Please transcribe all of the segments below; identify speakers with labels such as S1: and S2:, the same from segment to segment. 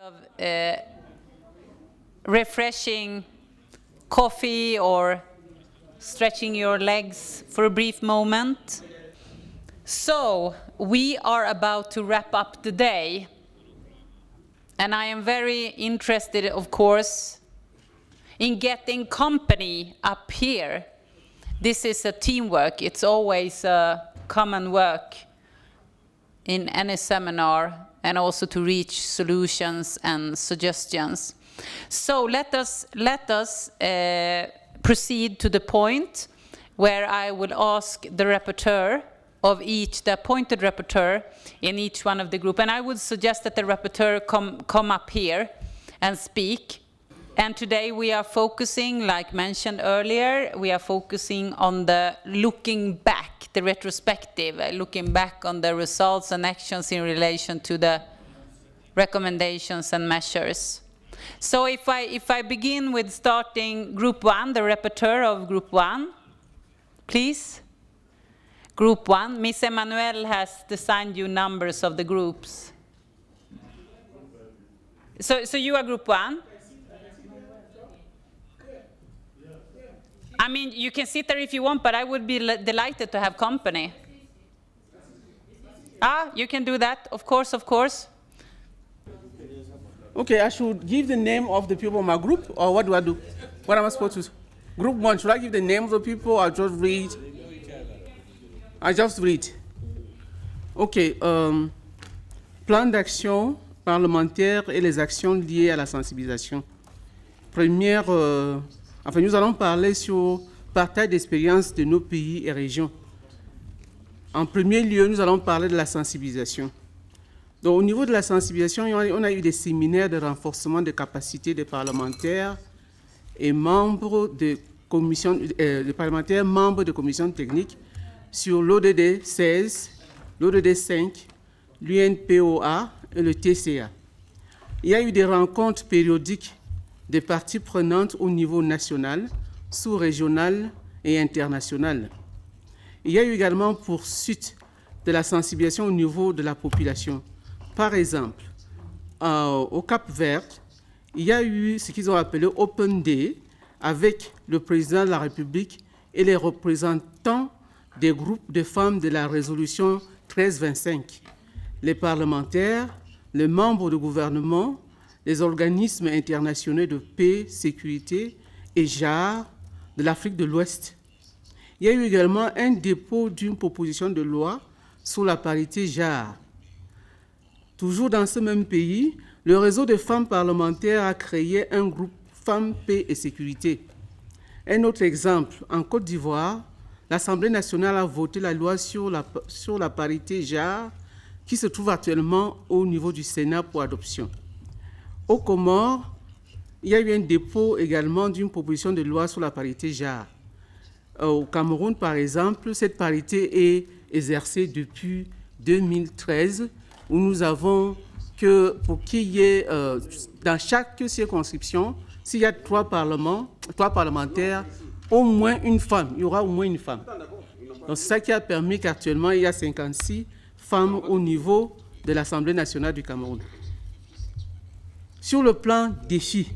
S1: Of refreshing coffee or stretching your legs for a brief moment. So we are about to wrap up the day, and I am very interested, of course, in getting company up here. This is a teamwork. It's always a common work in any seminar, and also to reach solutions and suggestions. So let us proceed to the point where I will ask the rapporteur of each, the appointed rapporteur in each one of the group. And I would suggest that the rapporteur come up here and speak. And today we are focusing, like mentioned earlier, we are focusing on the looking back, the retrospective, looking back on the results and actions in relation to the recommendations and measures. So if I begin with starting Group 1, the rapporteur of Group 1, please. Group 1, Ms. Emmanuel has designed you numbers of the groups. So you are Group 1? I mean, you can sit there if you want, but I would be delighted to have company. You can do that, of course, of course.
S2: Okay, I should give the name of the people in my group, or what do I do? What am I supposed to do? Group 1, should I give the name of the people, or just read? I just read. Okay, plan d'action parlementaire et les actions liées à la sensibilisation. Première, enfin, nous allons parler sur partage d'expérience de nos pays et régions. En premier lieu, nous allons parler de la sensibilisation. Donc, au niveau de la sensibilisation, on a eu des séminaires de renforcement des capacités des parlementaires et membres de commissions, des parlementaires membres de commissions techniques sur l'ODD 16, l'ODD 5, l'UNPOA et le TCA. Il y a eu des rencontres périodiques des parties prenantes au niveau national, sous-régional et international. Il y a eu également poursuite de la sensibilisation au niveau de la population. Par exemple, au Cap-Vert, il y a eu ce qu'ils ont appelé Open Day avec le président de la République et les représentants des groupes de femmes de la résolution 1325, les parlementaires, les membres du gouvernement, les organismes internationaux de paix, sécurité et JAR de l'Afrique de l'Ouest. Il y a eu également un dépôt d'une proposition de loi sur la parité JAR. Toujours dans ce même pays, le réseau des femmes parlementaires a créé un groupe Femmes, Paix et Sécurité. Un autre exemple, en Côte d'Ivoire, l'Assemblée nationale a voté la loi sur la parité JAR qui se trouve actuellement au niveau du Sénat pour adoption. Aux Comores, il y a eu un dépôt également d'une proposition de loi sur la parité JAR. Au Cameroun, par exemple, cette parité est exercée depuis 2013, où nous avons que pour qu'il y ait dans chaque circonscription, s'il y a trois parlementaires, au moins une femme, il y aura au moins une femme. Donc c'est ça qui a permis qu'actuellement il y a 56 femmes au niveau de l'Assemblée nationale du Cameroun. Sur le plan défi,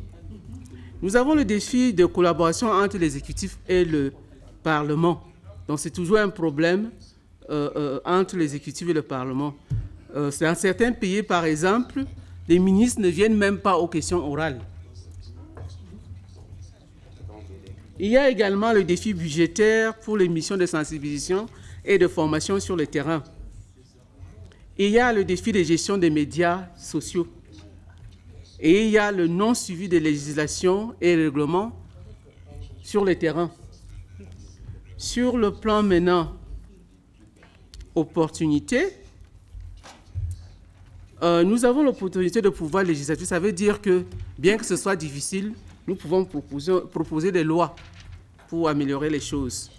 S2: nous avons le défi de collaboration entre l'exécutif et le Parlement. Donc c'est toujours un problème entre l'exécutif et le Parlement. Dans certains pays, par exemple, les ministres ne viennent même pas aux questions orales. Il y a également le défi budgétaire pour les missions de sensibilisation et de formation sur le terrain. Il y a le défi de gestion des médias sociaux. Et il y a le non-suivi de législation et règlements sur le terrain. Sur le plan maintenant opportunité, nous avons l'opportunité de pouvoir législatif. Ça veut dire que, bien que ce soit difficile, nous pouvons proposer des lois pour améliorer les choses.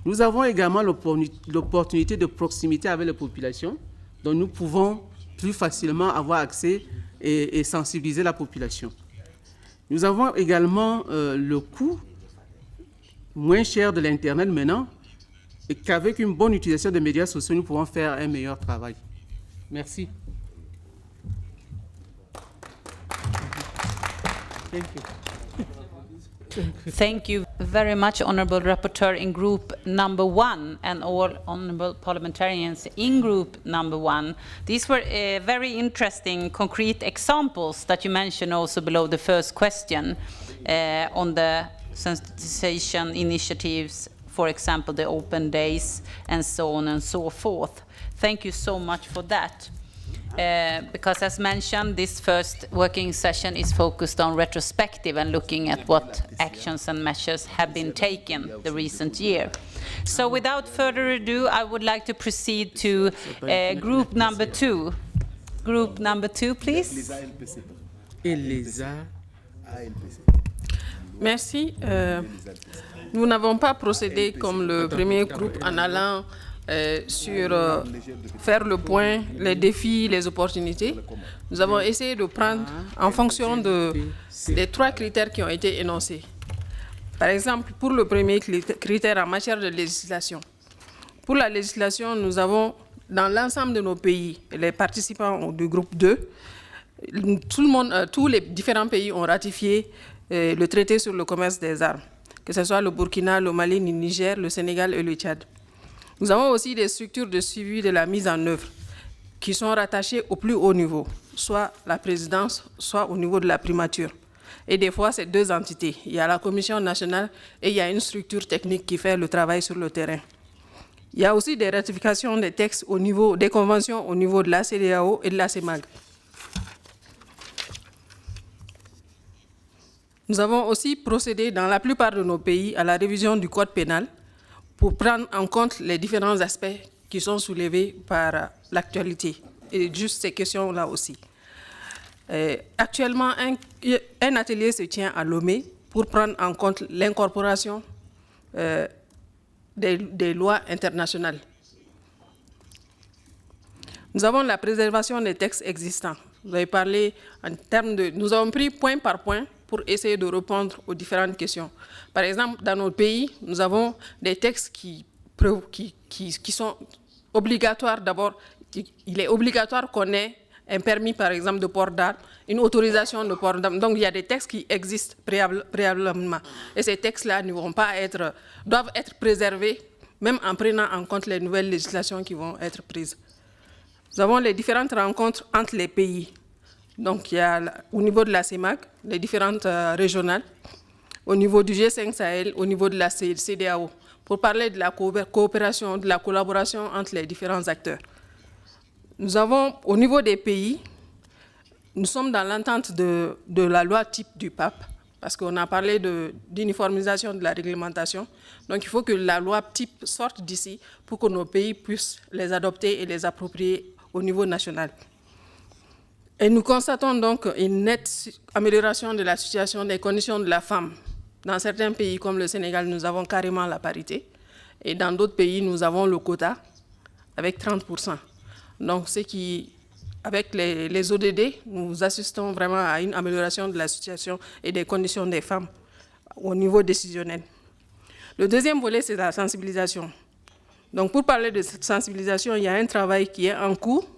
S2: Nous avons également l'opportunité de proximité avec les populations, dont nous pouvons plus facilement avoir accès et sensibiliser la population. Nous avons également le coût moins cher de l'Internet maintenant, et qu'avec une bonne utilisation des médias sociaux, nous pouvons faire un meilleur travail. Merci. Thank you.
S1: Thank you very much, Honourable Rapporteur in Group Number 1 and all Honourable Parliamentarians in Group Number 1. These were very interesting, concrete examples that you mentioned also below the first question on the sensitization initiatives, for example, the open days and so on and so forth. Thank you so much for that. Because as mentioned, this first working session is focused on retrospective and looking at what actions and measures have been taken the recent year. So without further ado, I would like to proceed to group number 2. Group number 2, please.
S3: Merci. Nous n'avons pas procédé comme le premier groupe en allant sur faire le point, les défis, les opportunités. Nous avons essayé de prendre en fonction des 3 critères qui ont été énoncés. Par exemple, pour le premier critère en matière de législation. Pour la législation, nous avons, dans l'ensemble de nos pays, les participants du groupe 2, tous les différents pays ont ratifié le traité sur le commerce des armes, que ce soit le Burkina, le Mali, le Niger, le Sénégal et le Tchad. Nous avons aussi des structures de suivi de la mise en œuvre qui sont rattachées au plus haut niveau, soit la présidence, soit au niveau de la primature. Et des fois, c'est 2 entités. Il y a la commission nationale et il y a une structure technique qui fait le travail sur le terrain. Il y a aussi des ratifications des textes au niveau des conventions au niveau de la CEDEAO et de la CEMAG. Nous avons aussi procédé dans la plupart de nos pays à la révision du code pénal pour prendre en compte les différents aspects qui sont soulevés par l'actualité, et juste ces questions-là aussi. Actuellement, un atelier se tient à Lomé pour prendre en compte l'incorporation des lois internationales. Nous avons la préservation des textes existants. Vous avez parlé en termes de... Nous avons pris point par point pour essayer de répondre aux différentes questions. Par exemple, dans notre pays, nous avons des textes qui sont obligatoires. D'abord, il est obligatoire qu'on ait un permis, par exemple, de port d'armes, une autorisation de port d'armes. Donc, il y a des textes qui existent préalablement. Et ces textes-là doivent être préservés, même en prenant en compte les nouvelles législations qui vont être prises. Nous avons les différentes rencontres entre les pays. Donc, il y a au niveau de la CEMAG, les différentes régionales, au niveau du G5 Sahel, au niveau de la CEDEAO, pour parler de la coopération, de la collaboration entre les différents acteurs. Nous avons, au niveau des pays, nous sommes dans l'entente de la loi type du pape, parce qu'on a parlé d'uniformisation de la réglementation. Donc, il faut que la loi type sorte d'ici pour que nos pays puissent les adopter et les approprier au niveau national. Et nous constatons donc une nette amélioration de la situation des conditions de la femme. Dans certains pays comme le Sénégal, nous avons carrément la parité. Et dans d'autres pays, nous avons le quota avec 30%. Donc, avec les ODD, nous assistons vraiment à une amélioration de la situation et des conditions des femmes au niveau décisionnel. Le deuxième volet, c'est la sensibilisation. Donc, pour parler de cette sensibilisation, il y a un travail qui est en cours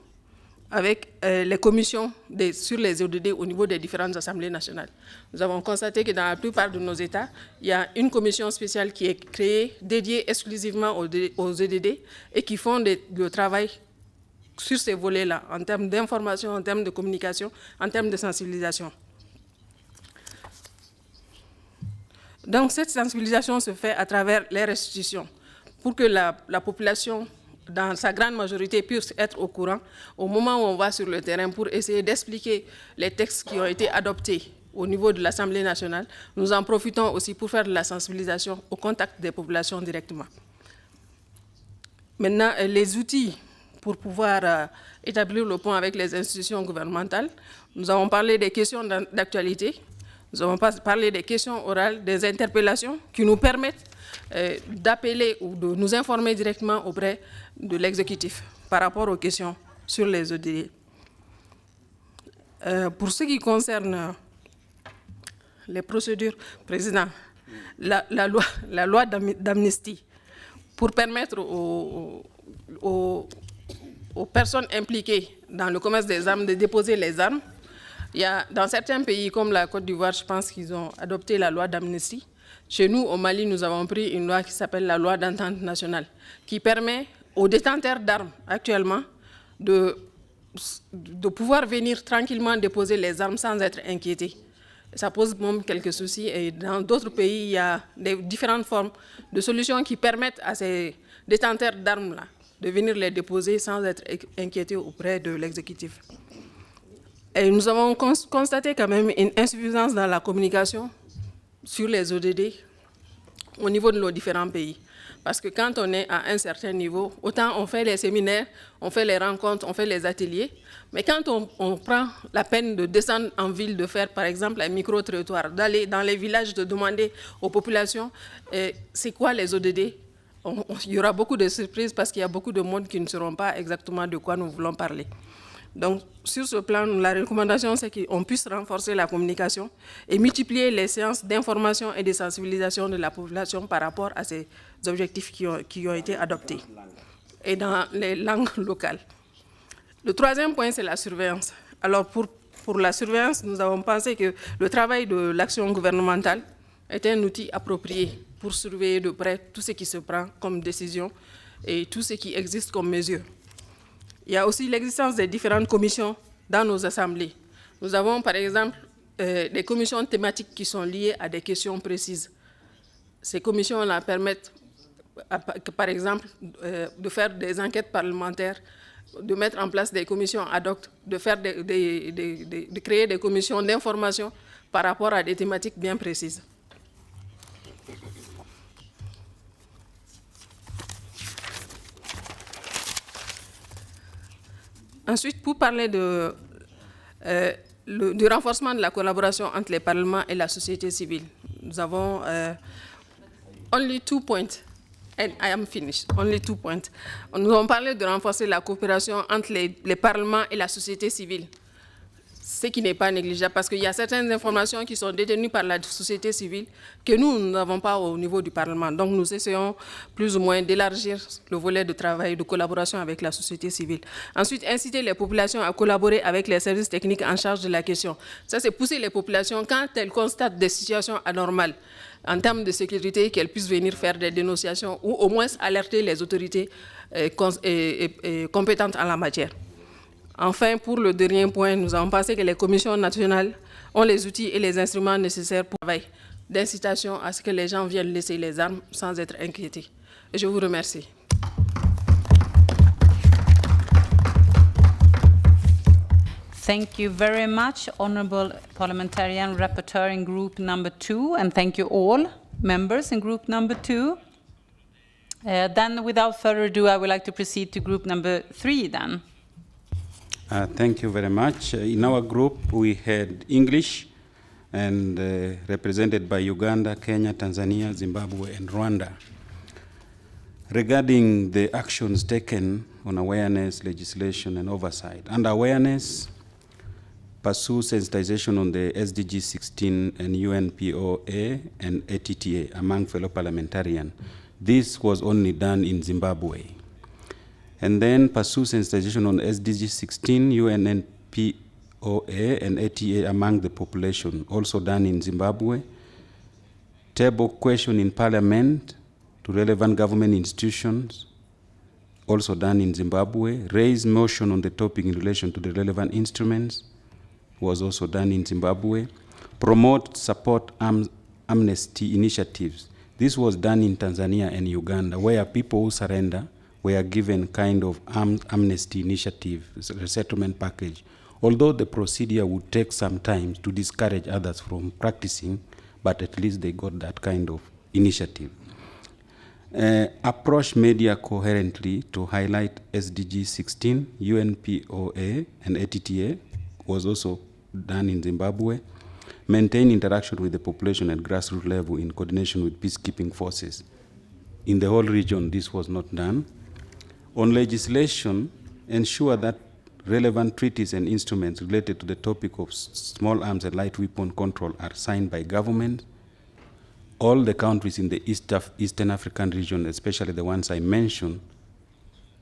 S3: avec les commissions sur les ODD au niveau des différentes assemblées nationales. Nous avons constaté que dans la plupart de nos États, il y a une commission spéciale qui est créée, dédiée exclusivement aux ODD et qui font le travail sur ces volets-là, en termes d'information, en termes de communication, en termes de sensibilisation. Donc cette sensibilisation se fait à travers les restitutions pour que la population, dans sa grande majorité, puisse être au courant au moment où on va sur le terrain pour essayer d'expliquer les textes qui ont été adoptés au niveau de l'Assemblée nationale. Nous en profitons aussi pour faire de la sensibilisation au contact des populations directement. Maintenant, les outils pour pouvoir établir le pont avec les institutions gouvernementales. Nous avons parlé des questions d'actualité, nous avons parlé des questions orales, des interpellations qui nous permettent d'appeler ou de nous informer directement auprès de l'exécutif par rapport aux questions sur les ODD. Pour ce qui concerne les procédures, Président, la loi d'amnistie, pour permettre aux personnes impliquées dans le commerce des armes de déposer les armes, Il y a, dans certains pays comme la Côte d'Ivoire, je pense qu'ils ont adopté la loi d'amnistie. Chez nous, au Mali, nous avons pris une loi qui s'appelle la loi d'entente nationale, qui permet aux détenteurs d'armes actuellement de pouvoir venir tranquillement déposer les armes sans être inquiétés. Ça pose même quelques soucis et dans d'autres pays, il y a différentes formes de solutions qui permettent à ces détenteurs d'armes-là de venir les déposer sans être inquiétés auprès de l'exécutif. Et nous avons constaté quand même une insuffisance dans la communication sur les ODD au niveau de nos différents pays. Parce que quand on est à un certain niveau, autant on fait les séminaires, on fait les rencontres, on fait les ateliers, mais quand on prend la peine de descendre en ville, de faire par exemple un micro-trottoir, d'aller dans les villages, de demander aux populations c'est quoi les ODD, il y aura beaucoup de surprises parce qu'il y a beaucoup de monde qui ne sauront pas exactement de quoi nous voulons parler. Donc, sur ce plan, la recommandation, c'est qu'on puisse renforcer la communication et multiplier les séances d'information et de sensibilisation de la population par rapport à ces objectifs qui ont été adoptés et dans les langues locales. Le troisième point, c'est la surveillance. Alors, pour la surveillance, nous avons pensé que le travail de l'action gouvernementale est un outil approprié pour surveiller de près tout ce qui se prend comme décision et tout ce qui existe comme mesure. Il y a aussi l'existence des différentes commissions dans nos assemblées. Nous avons par exemple des commissions thématiques qui sont liées à des questions précises. Ces commissions-là permettent, par exemple, de faire des enquêtes parlementaires, de mettre en place des commissions ad hoc, de créer des commissions d'information par rapport à des thématiques bien précises. Ensuite, pour parler du renforcement de la collaboration entre les parlements et la société civile, nous avons only 2 points, and I am finished, only 2 points. Nous avons parlé de renforcer la coopération entre les parlements et la société civile, ce qui n'est pas négligeable parce qu'il y a certaines informations qui sont détenues par la société civile que nous n'avons pas au niveau du Parlement. Donc nous essayons plus ou moins d'élargir le volet de travail, de collaboration avec la société civile. Ensuite, inciter les populations à collaborer avec les services techniques en charge de la question. Ça, c'est pousser les populations quand elles constatent des situations anormales en termes de sécurité, qu'elles puissent venir faire des dénonciations ou au moins alerter les autorités compétentes en la matière. Enfin, pour le dernier point, nous avons pensé que les commissions nationales ont les outils et les instruments nécessaires pour le travail d'incitation à ce que les gens viennent laisser les armes sans être inquiétés. Et je vous remercie.
S1: Thank you very much, Honourable Parliamentarian Rapporteur in Group Number 2, and thank you all members in Group Number 2. Then, without further ado, I would like to proceed to Group Number 3 then.
S4: Thank you very much. In our group, we had English, and represented by Uganda, Kenya, Tanzania, Zimbabwe, and Rwanda. Regarding the actions taken on awareness, legislation, and oversight. Under awareness, pursue sensitization on the SDG 16 and UNPOA and ATTA among fellow parliamentarians. This was only done in Zimbabwe. And then pursue sensitization on SDG 16, UNPOA, and ATA among the population, also done in Zimbabwe. Table question in Parliament to relevant government institutions, also done in Zimbabwe. Raise motion on the topic in relation to the relevant instruments, was also done in Zimbabwe. Promote, support amnesty initiatives. This was done in Tanzania and Uganda, where people who surrender were given kind of amnesty initiative, resettlement package. Although the procedure would take some time to discourage others from practicing, but at least they got that kind of initiative. Approach media coherently to highlight SDG 16, UNPOA, and ATTA was also done in Zimbabwe. Maintain interaction with the population at grassroots level in coordination with peacekeeping forces. In the whole region, this was not done. On legislation, ensure that relevant treaties and instruments related to the topic of small arms and light weapon control are signed by government. All the countries in the Eastern African region, especially the ones I mentioned,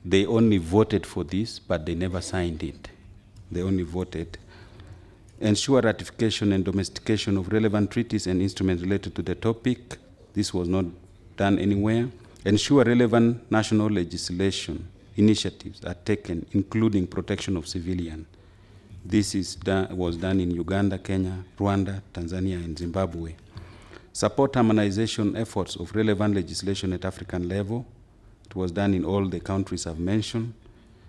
S4: they only voted for this, but they never signed it. They only voted. ensure ratification and domestication of relevant treaties and instruments related to the topic. This was not done anywhere. Ensure relevant national legislation initiatives are taken, including protection of civilians. This was done in Uganda, Kenya, Rwanda, Tanzania, and Zimbabwe. Support harmonization efforts of relevant legislation at African level. It was done in all the countries I've mentioned.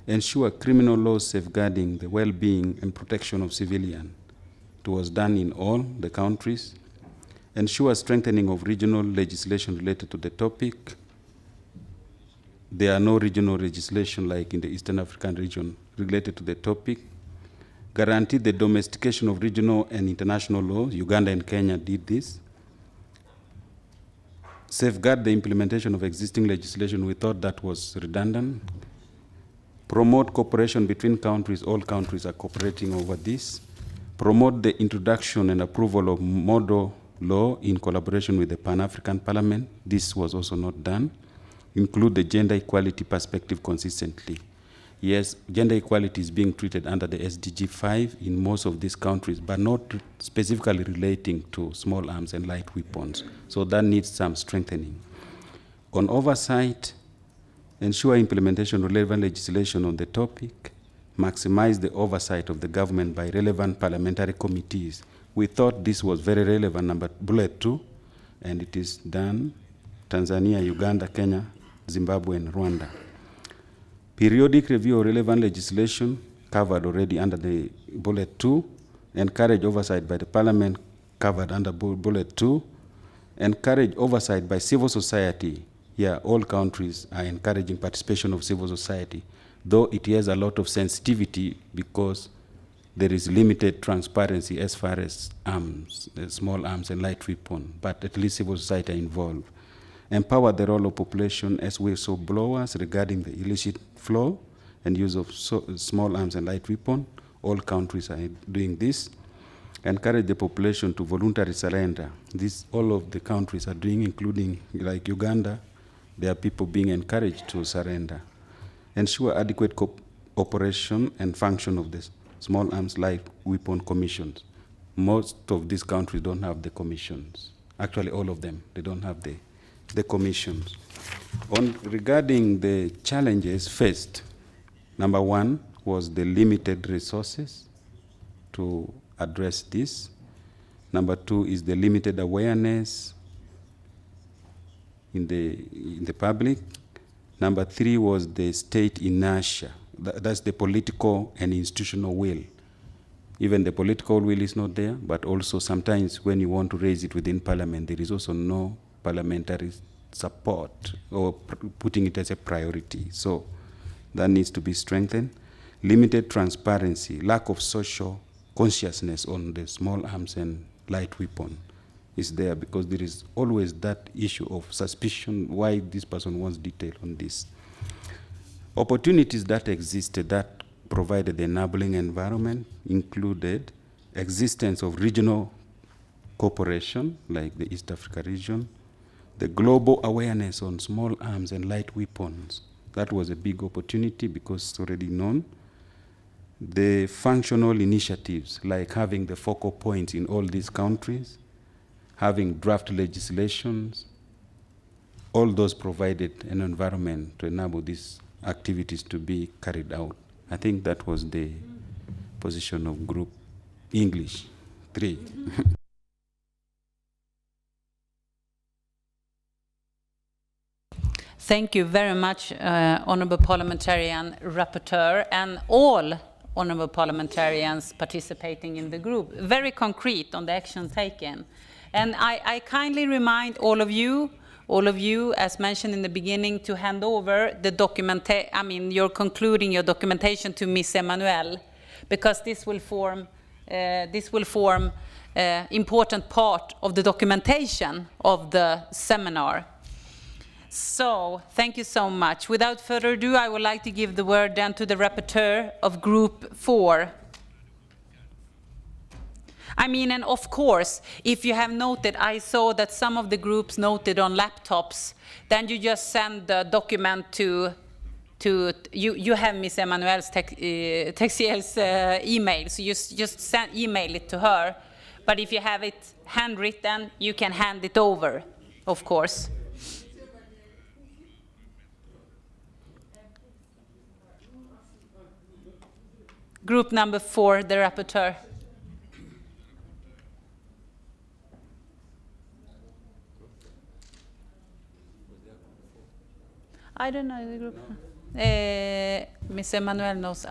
S4: Ensure criminal laws safeguarding the well-being and protection of civilians. It was done in all the countries. Ensure strengthening of regional legislation related to the topic. There are no regional legislation like in the Eastern African region related to the topic. Guarantee the domestication of regional and international laws. Uganda and Kenya did this. Safeguard the implementation of existing legislation. We thought that was redundant. Promote cooperation between countries. All countries are cooperating over this. Promote the introduction and approval of model law in collaboration with the Pan-African Parliament. This was also not done. Include the gender equality perspective consistently. Yes, gender equality is being treated under the SDG 5 in most of these countries, but not specifically relating to small arms and light weapons. So that needs some strengthening. On oversight, ensure implementation of relevant legislation on the topic. Maximize the oversight of the government by relevant parliamentary committees. We thought this was very relevant, bullet 2, and it is done. Tanzania, Uganda, Kenya, Zimbabwe, and Rwanda. Periodic review of relevant legislation covered already under the bullet 2. Encourage oversight by the parliament covered under bullet 2. Encourage oversight by civil society. Yeah, all countries are encouraging participation of civil society, though it has a lot of sensitivity because there is limited transparency as far as arms, small arms and light weapons, but at least civil society are involved. Empower the role of population as whistleblowers regarding the illicit flow and use of small arms and light weapons. All countries are doing this. Encourage the population to voluntarily surrender. This all of the countries are doing, including like Uganda. There are people being encouraged to surrender. Ensure adequate operation and function of the small arms light weapon commissions. Most of these countries don't have the commissions. Actually, all of them, they don't have the commissions. Regarding the challenges faced, number 1 was the limited resources to address this. Number 2 is the limited awareness in the public. Number 3 was the state inertia. That's the political and institutional will. Even the political will is not there, but also sometimes when you want to raise it within parliament, there is also no parliamentary support or putting it as a priority. So that needs to be strengthened. Limited transparency, lack of social consciousness on the small arms and light weapon is there because there is always that issue of suspicion why this person wants detail on this. Opportunities that existed that provided the enabling environment included existence of regional cooperation like the East Africa region, the global awareness on small arms and light weapons. That was a big opportunity because it's already known. The functional initiatives, like having the focal points in all these countries, having draft legislations, all those provided an environment to enable these activities to be carried out. I think that was the position of Group English 3.
S1: Thank you very much, Honourable Parliamentarian Rapporteur, and all Honourable Parliamentarians participating in the group. Very concrete on the action taken. And I kindly remind all of you, as mentioned in the beginning, to hand over the you're concluding your documentation to Ms. Emmanuel, because this will form important part of the documentation of the seminar. So, thank you so much. Without further ado, I would like to give the word then to the rapporteur of Group 4. And of course, if you have noted, I saw that some of the groups noted on laptops, then you just send the document to you have Miss Emanuel's Texiel's email, so just email it to her. But if you have it handwritten, you can hand it over, of course. Group number 4, the rapporteur. I don't know the group. Miss Emanuel knows.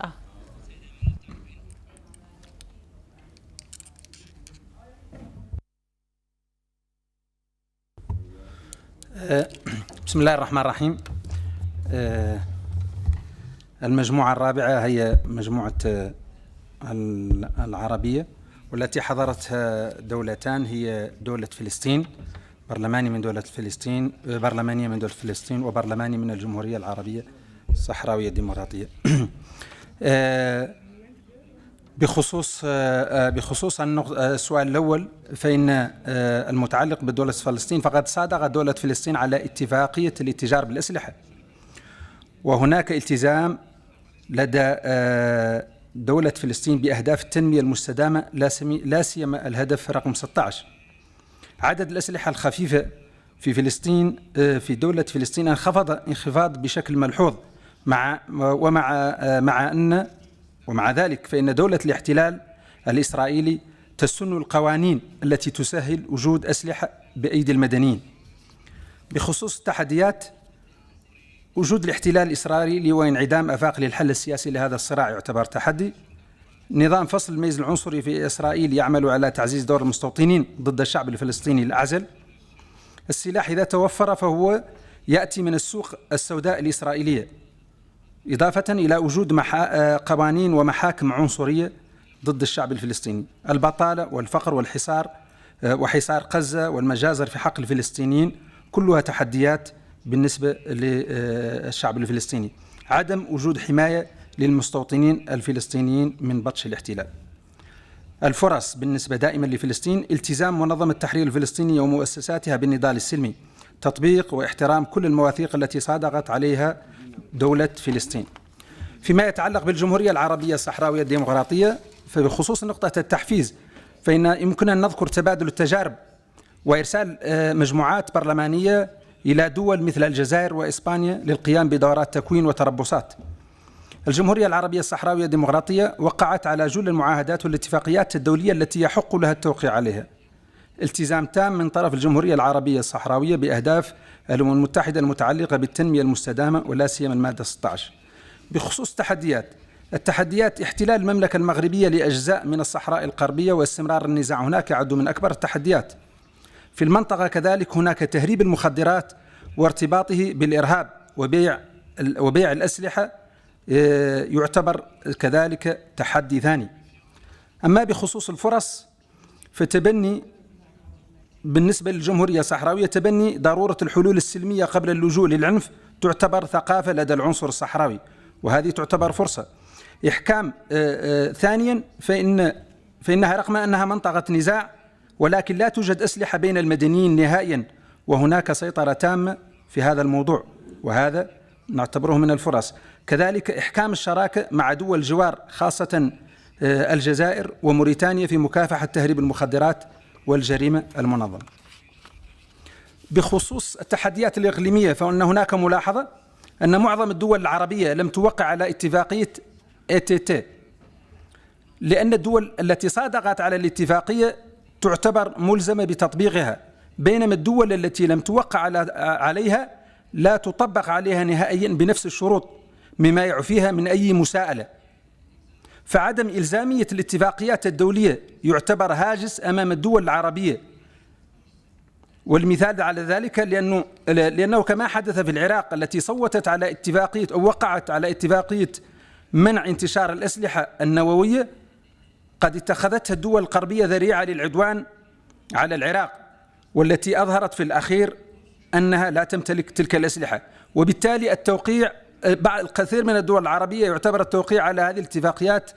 S5: بسم الله الرحمن الرحيم. المجموعة الرابعة هي مجموعة العربية، والتي حضرتها دولتان، هي دولة فلسطين، برلماني من دولة فلسطين، برلمانية من دولة فلسطين، وبرلماني من الجمهورية العربية الصحراوية الديمقراطية. بخصوص السؤال الأول، فإن المتعلق بدولة فلسطين، فقد صادق دولة فلسطين على اتفاقية الاتجار بالأسلحة، وهناك التزام لدى دولة فلسطين بأهداف التنمية المستدامة، لا سيما الهدف رقم 16. عدد الأسلحة الخفيفة في فلسطين، في دولة فلسطين، انخفاض بشكل ملحوظ، ومع ذلك فإن دولة الاحتلال الإسرائيلي تسن القوانين التي تسهل وجود أسلحة بأيدي المدنيين. بخصوص التحديات، وجود الاحتلال الإسرائيلي وانعدام آفاق للحل السياسي لهذا الصراع يعتبر تحدي. نظام فصل الميز العنصري في إسرائيل يعمل على تعزيز دور المستوطنين ضد الشعب الفلسطيني الأعزل. السلاح إذا توفر فهو يأتي من السوق السوداء الإسرائيلية، إضافة إلى وجود قوانين ومحاكم عنصرية ضد الشعب الفلسطيني. البطالة والفقر والحصار وحصار غزة والمجازر في حق الفلسطينيين كلها تحديات بالنسبة للشعب الفلسطيني. عدم وجود حماية للمستوطنين الفلسطينيين من بطش الاحتلال. الفرص بالنسبة دائما لفلسطين: التزام منظمة التحرير الفلسطينية ومؤسساتها بالنضال السلمي، تطبيق واحترام كل المواثيق التي صادقت عليها دولة فلسطين. فيما يتعلق بالجمهورية العربية الصحراوية الديمقراطية، فبخصوص نقطة التحفيز، فإن يمكننا أن نذكر تبادل التجارب وإرسال مجموعات برلمانية إلى دول مثل الجزائر وإسبانيا للقيام بدورات تكوين وتربصات. الجمهورية العربية الصحراوية الديمقراطية وقعت على جل المعاهدات والاتفاقيات الدولية التي يحق لها التوقيع عليها. التزام تام من طرف الجمهورية العربية الصحراوية بأهداف الأمم المتحدة المتعلقة بالتنمية المستدامة، ولا سيما المادة 16. بخصوص التحديات: احتلال المملكة المغربية لأجزاء من الصحراء الغربية واستمرار النزاع هناك يعد من أكبر التحديات. في المنطقة كذلك هناك تهريب المخدرات وارتباطه بالإرهاب وبيع الأسلحة يعتبر كذلك تحدي ثاني. أما بخصوص الفرص، فتبني بالنسبة للجمهورية الصحراوية تبني ضرورة الحلول السلمية قبل اللجوء للعنف تعتبر ثقافة لدى العنصر الصحراوي، وهذه تعتبر فرصة. إحكام ثانيا، فإنها رغم أنها منطقة نزاع ولكن لا توجد أسلحة بين المدنيين نهائيا، وهناك سيطرة تامة في هذا الموضوع، وهذا نعتبره من الفرص. كذلك إحكام الشراكة مع دول الجوار خاصة الجزائر وموريتانيا في مكافحة تهريب المخدرات والجريمة المنظمة. بخصوص التحديات الإقليمية، فإن هناك ملاحظة أن معظم الدول العربية لم توقع على اتفاقية ATT، لأن الدول التي صادقت على الاتفاقية تعتبر ملزمة بتطبيقها، بينما الدول التي لم توقع عليها لا تطبق عليها نهائيا بنفس الشروط، مما يعفيها من أي مساءلة. فعدم إلزامية الاتفاقيات الدولية يعتبر هاجس أمام الدول العربية. والمثال على ذلك لأنه كما حدث في العراق التي صوتت على اتفاقية أو وقعت على اتفاقية منع انتشار الأسلحة النووية، قد اتخذتها الدول الغربية ذريعة للعدوان على العراق، والتي أظهرت في الأخير أنها لا تمتلك تلك الأسلحة. وبالتالي التوقيع الكثير من الدول العربية يعتبر التوقيع على هذه الاتفاقيات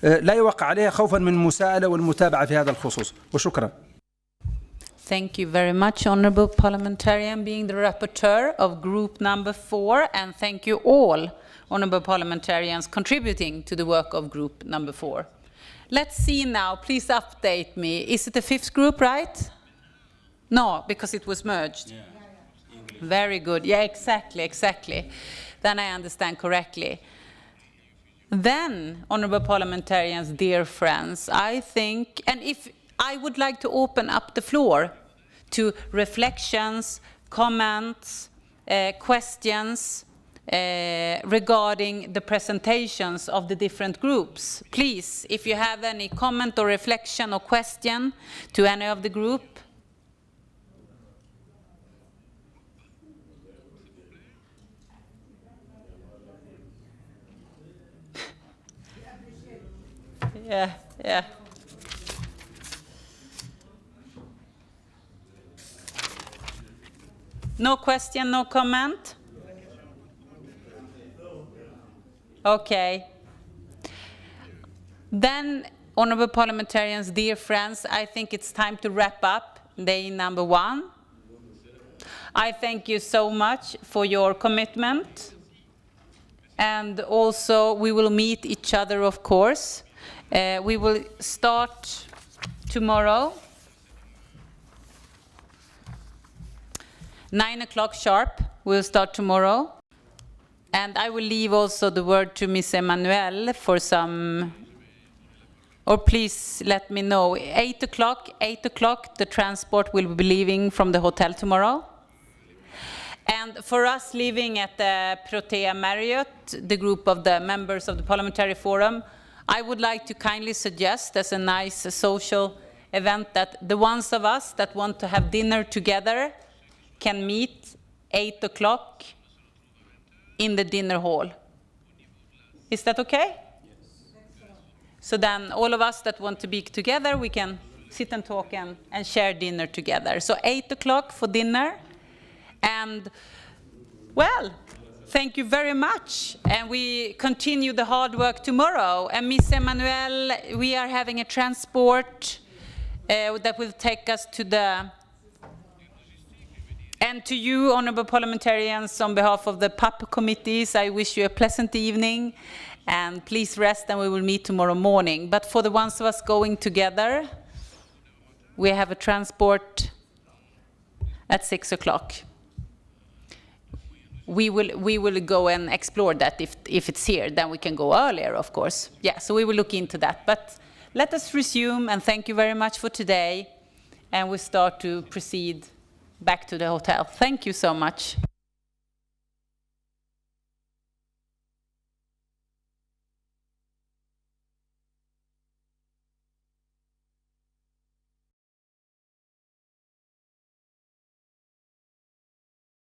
S5: لا يوقع عليها خوفا من المساءلة والمتابعة في هذا الخصوص. وشكرا.
S1: Thank you very much, Honourable Parliamentarian, being the rapporteur of group number 4, and thank you all honorable parliamentarians contributing to the work of group number 4. Let's see now, please update me. Is it the 5th group, right? No, because it was merged. Yeah. Very good. Yeah, exactly. Then I understand correctly. Then, honorable parliamentarians, dear friends, I think, and if I would like to open up the floor to reflections, comments, questions regarding the presentations of the different groups. Please, if you have any comment or reflection or question to any of the group. Yeah. No question, no comment? Okay. Then, honorable parliamentarians, dear friends, I think it's time to wrap up day number 1. I thank you so much for your commitment. And also, we will meet each other, of course. We will start tomorrow, 9 o'clock sharp. We'll start tomorrow. And I will leave also the word to Ms. Emmanuel for some, or please let me know, 8 o'clock, the transport will be leaving from the hotel tomorrow. And for us leaving at the Protea Marriott, the group of the members of the Parliamentary Forum, I would like to kindly suggest as a nice social event that the ones of us that want to have dinner together can meet 8 o'clock in the dinner hall. Is that okay? Yes. So then all of us that want to be together, we can sit and talk and share dinner together. So 8 o'clock for dinner. And, well, thank you very much. And we continue the hard work tomorrow. And Ms. Emmanuel, we are having a transport that will take us to the... And to you, honorable parliamentarians, on behalf of the PAP committees, I wish you a pleasant evening. And please rest, and we will meet tomorrow morning. But for the ones of us going together, we have a transport at 6 o'clock. We will go and explore that if it's here. Then we can go earlier, of course. Yeah, so we will look into that. But let us resume, and thank you very much for today. And we start to proceed back to the hotel. Thank you so much.